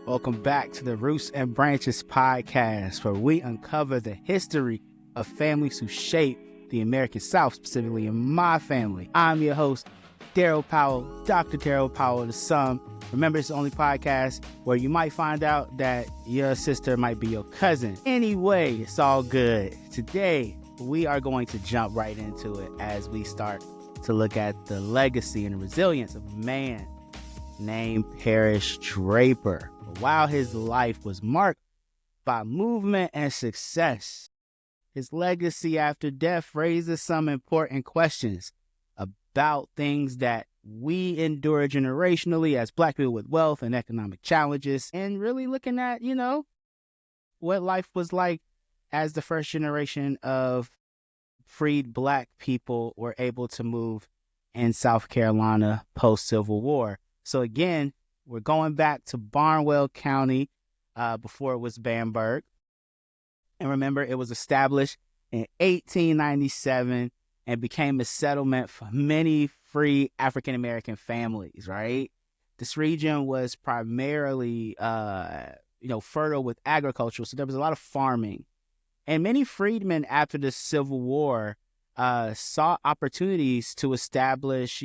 Welcome back to the Roots and Branches podcast, where we uncover the history of families who shaped the American South, specifically in my family. I'm your host, Daryl Powell, Dr. Daryl Powell II. Remember, it's the only podcast where you might find out that your sister might be your cousin. Anyway, it's all good. Today, we are going to jump right into it as we start to look at the legacy and the resilience of a man named Paul Draper. While his life was marked by movement and success, his legacy after death raises some important questions about things that we endure generationally as Black people with wealth and economic challenges, and really looking at, what life was like as the first generation of freed Black people were able to move in South Carolina post-Civil War. So again, we're going back to Barnwell County before it was Bamberg. And remember, it was established in 1897 and became a settlement for many free African-American families, right? This region was primarily, fertile with agriculture. So there was a lot of farming. And many freedmen after the Civil War saw opportunities to establish,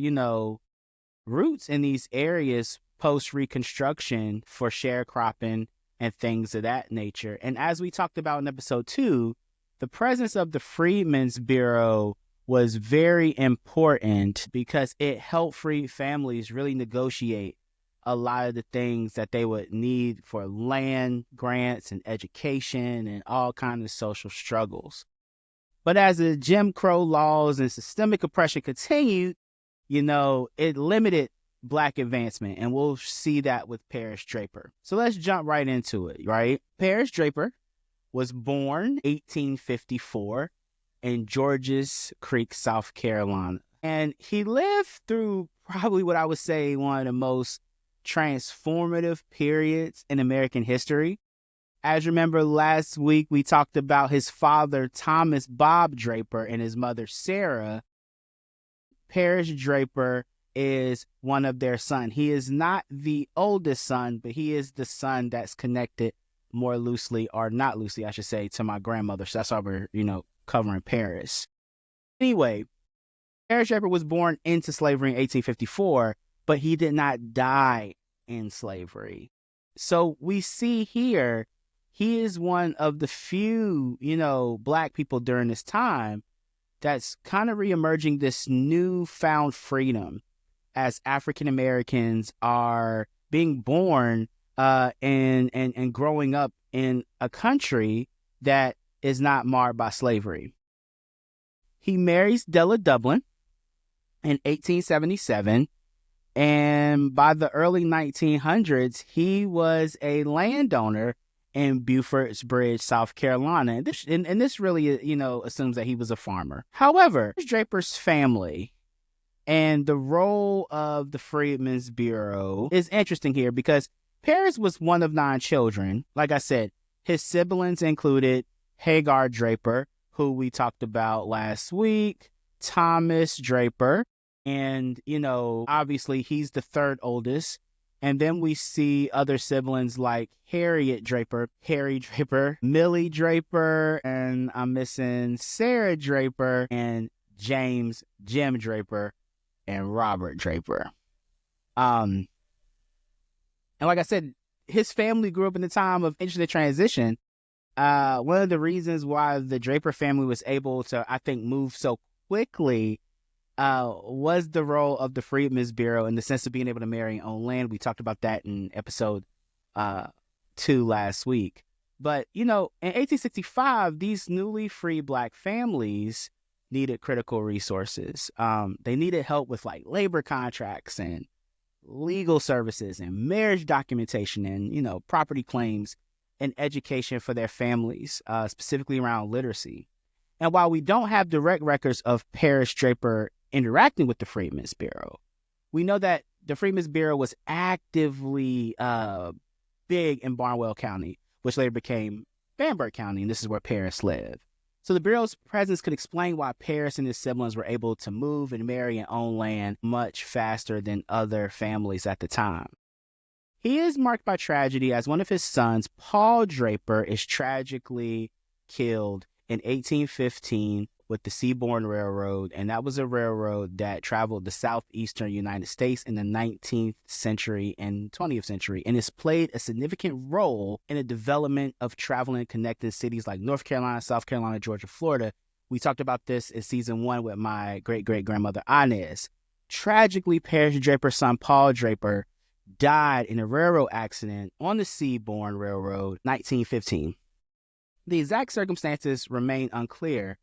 roots in these areas post-Reconstruction for sharecropping and things of that nature. And as we talked about in episode 2, the presence of the Freedmen's Bureau was very important because it helped free families really negotiate a lot of the things that they would need for land grants and education and all kinds of social struggles. But as the Jim Crow laws and systemic oppression continued, it limited Black advancement, and we'll see that with Paul Draper. So let's jump right into it, right? Paul Draper was born 1854 in Georges Creek, South Carolina. And he lived through probably what I would say one of the most transformative periods in American history. As you remember, last week we talked about his father, Thomas Bob Draper, and his mother, Sarah. Paul Draper is one of their sons. He is not the oldest son, but he is the son that's connected more loosely, or not loosely, I should say, to my grandmother. So that's why we're, covering Paris. Anyway, Paul Draper was born into slavery in 1854, but he did not die in slavery. So we see here, he is one of the few, Black people during this time that's kind of reemerging this newfound freedom as African Americans are being born and growing up in a country that is not marred by slavery. He marries Della Dublin in 1877, and by the early 1900s, he was a landowner in Beaufort's Bridge, South Carolina. And this really, assumes that he was a farmer. However, Draper's family and the role of the Freedmen's Bureau is interesting here because Paris was one of 9 children. Like I said, his siblings included Hagar Draper, who we talked about last week, Thomas Draper, and, obviously he's the third oldest. And then we see other siblings like Harry Draper, Millie Draper, and I'm missing Sarah Draper, and Jim Draper, and Robert Draper. And like I said, his family grew up in the time of interesting transition. One of the reasons why the Draper family was able to, I think, move so quickly was the role of the Freedmen's Bureau in the sense of being able to marry and own land. We talked about that in episode 2 last week. But, in 1865, these newly free Black families needed critical resources. They needed help with labor contracts and legal services and marriage documentation and, property claims and education for their families, specifically around literacy. And while we don't have direct records of Paul Draper interacting with the Freedmen's Bureau, we know that the Freedmen's Bureau was actively big in Barnwell County, which later became Bamberg County, and this is where Paris lived. So the Bureau's presence could explain why Paris and his siblings were able to move and marry and own land much faster than other families at the time. He is marked by tragedy as one of his sons, Paul Draper, is tragically killed in 1815 with the Seaboard Railroad, and that was a railroad that traveled the southeastern United States in the 19th century and 20th century, and it's played a significant role in the development of traveling and connected cities like North Carolina, South Carolina, Georgia, Florida. We talked about this in season 1 with my great-great-grandmother Inez. Tragically, Paris Draper's son, Paul Draper, died in a railroad accident on the Seaboard Railroad, 1915. The exact circumstances remain unclear,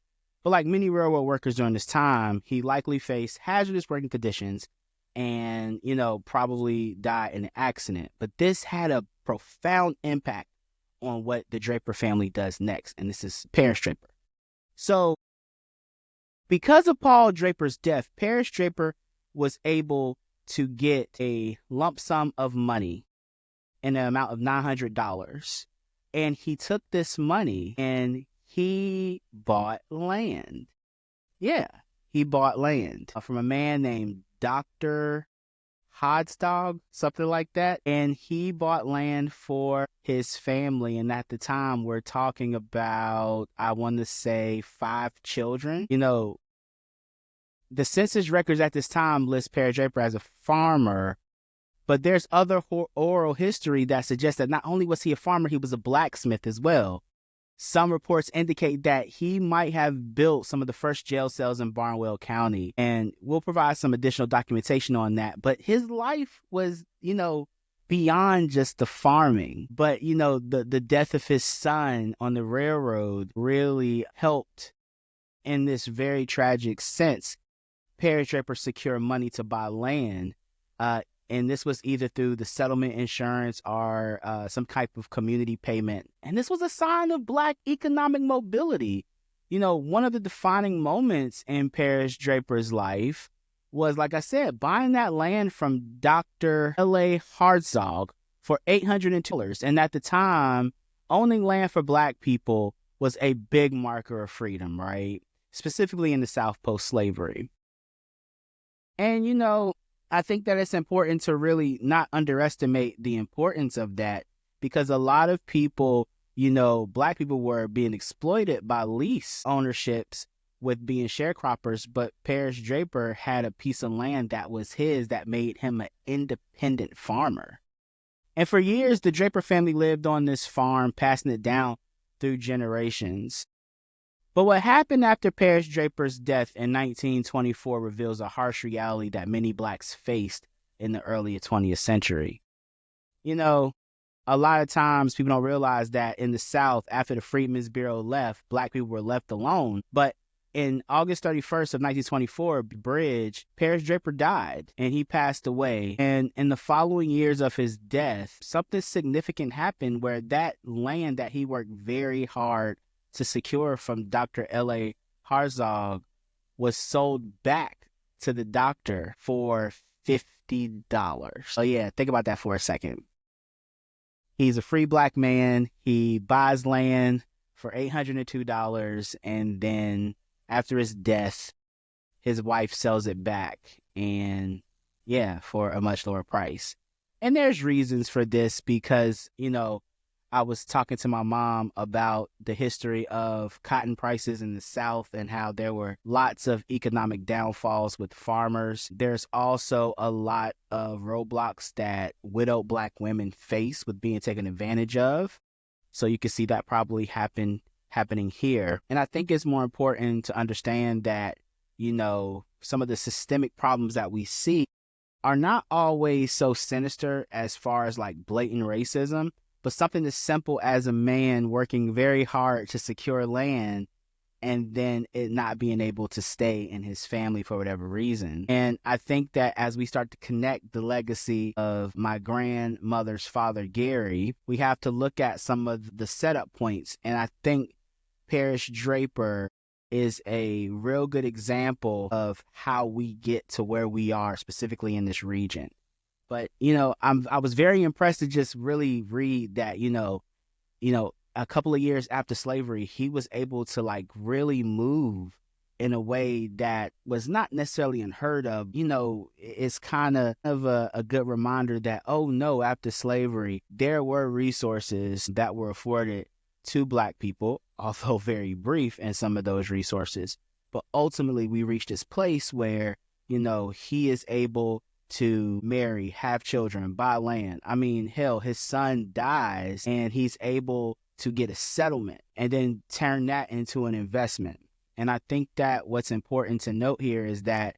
but like many railroad workers during this time, he likely faced hazardous working conditions and, probably died in an accident. But this had a profound impact on what the Draper family does next, and this is Paris Draper. So, because of Paul Draper's death, Paris Draper was able to get a lump sum of money in the amount of $900. And he took this money and he bought land. Yeah, he bought land from a man named Dr. Hodstog, something like that. And he bought land for his family. And at the time, we're talking about, I want to say, 5 children. The census records at this time list Paris Draper as a farmer, but there's other oral history that suggests that not only was he a farmer, he was a blacksmith as well. Some reports indicate that he might have built some of the first jail cells in Barnwell County, and we'll provide some additional documentation on that. But his life was, beyond just the farming. But, the death of his son on the railroad really helped in this very tragic sense Paris Draper secure money to buy land. And this was either through the settlement insurance or some type of community payment. And this was a sign of Black economic mobility. One of the defining moments in Paris Draper's life was, like I said, buying that land from Dr. L.A. Hartzog for $802. And at the time, owning land for Black people was a big marker of freedom, right? Specifically in the South post-slavery. And, I think that it's important to really not underestimate the importance of that, because a lot of people, Black people were being exploited by lease ownerships with being sharecroppers, but Paris Draper had a piece of land that was his that made him an independent farmer. And for years, the Draper family lived on this farm, passing it down through generations. But what happened after Paris Draper's death in 1924 reveals a harsh reality that many Blacks faced in the early 20th century. A lot of times people don't realize that in the South, after the Freedmen's Bureau left, Black people were left alone. But in August 31st of 1924, Bridge, Paris Draper died and he passed away. And in the following years of his death, something significant happened where that land that he worked very hard to secure from Dr. L.A. Hartzog was sold back to the doctor for $50. So yeah, think about that for a second. He's a free Black man. He buys land for $802, and then after his death, his wife sells it back, and for a much lower price. And there's reasons for this because, I was talking to my mom about the history of cotton prices in the South and how there were lots of economic downfalls with farmers. There's also a lot of roadblocks that widowed Black women face with being taken advantage of. So you can see that probably happening here. And I think it's more important to understand that, some of the systemic problems that we see are not always so sinister as far as like blatant racism, but something as simple as a man working very hard to secure land and then it not being able to stay in his family for whatever reason. And I think that as we start to connect the legacy of my grandmother's father, Gary, we have to look at some of the setup points. And I think Paris Draper is a real good example of how we get to where we are specifically in this region. But, I was very impressed to just really read that, a couple of years after slavery, he was able to really move in a way that was not necessarily unheard of. It's kind of a good reminder that, oh no, after slavery, there were resources that were afforded to Black people, although very brief in some of those resources. But ultimately, we reached this place where, he is able to marry, have children, buy land. I mean, hell, his son dies and he's able to get a settlement and then turn that into an investment. And I think that what's important to note here is that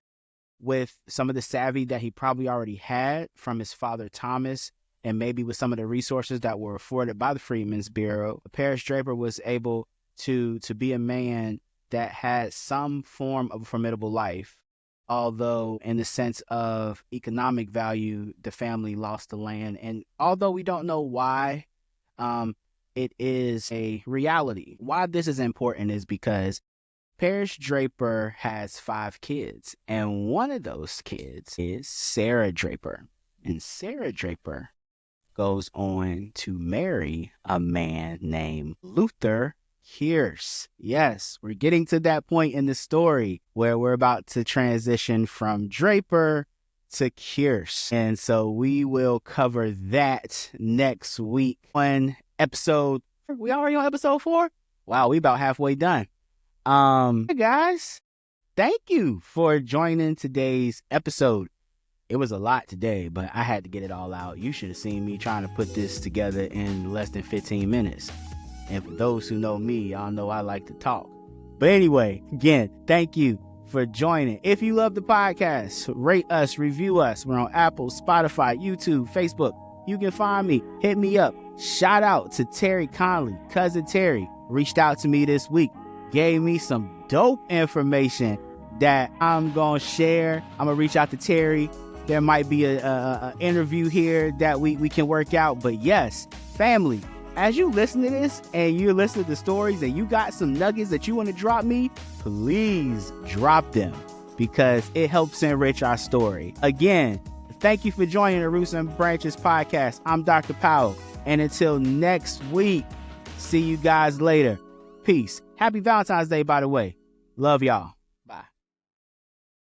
with some of the savvy that he probably already had from his father, Thomas, and maybe with some of the resources that were afforded by the Freedmen's Bureau, Paris Draper was able to be a man that had some form of a formidable life. Although in the sense of economic value, the family lost the land. And although we don't know why, it is a reality. Why this is important is because Paris Draper has 5 kids, and one of those kids is Sarah Draper. And Sarah Draper goes on to marry a man named Luther Pierce. Yes, we're getting to that point in the story where we're about to transition from Draper to Pierce. And so we will cover that next week on episode. We already on episode 4? Wow, we about halfway done. Hey guys, thank you for joining today's episode. It was a lot today, but I had to get it all out. You should have seen me trying to put this together in less than 15 minutes. And for those who know me, y'all know I like to talk. But anyway, again, thank you for joining. If you love the podcast, rate us, review us. We're on Apple, Spotify, YouTube, Facebook. You can find me. Hit me up. Shout out to Terry Conley. Cousin Terry reached out to me this week. Gave me some dope information that I'm going to share. I'm going to reach out to Terry. There might be a interview here that we can work out. But yes, family, as you listen to this and you're listening to the stories and you got some nuggets that you want to drop me, please drop them because it helps enrich our story. Again, thank you for joining the Roots and Branches podcast. I'm Dr. Powell. And until next week, see you guys later. Peace. Happy Valentine's Day, by the way. Love y'all.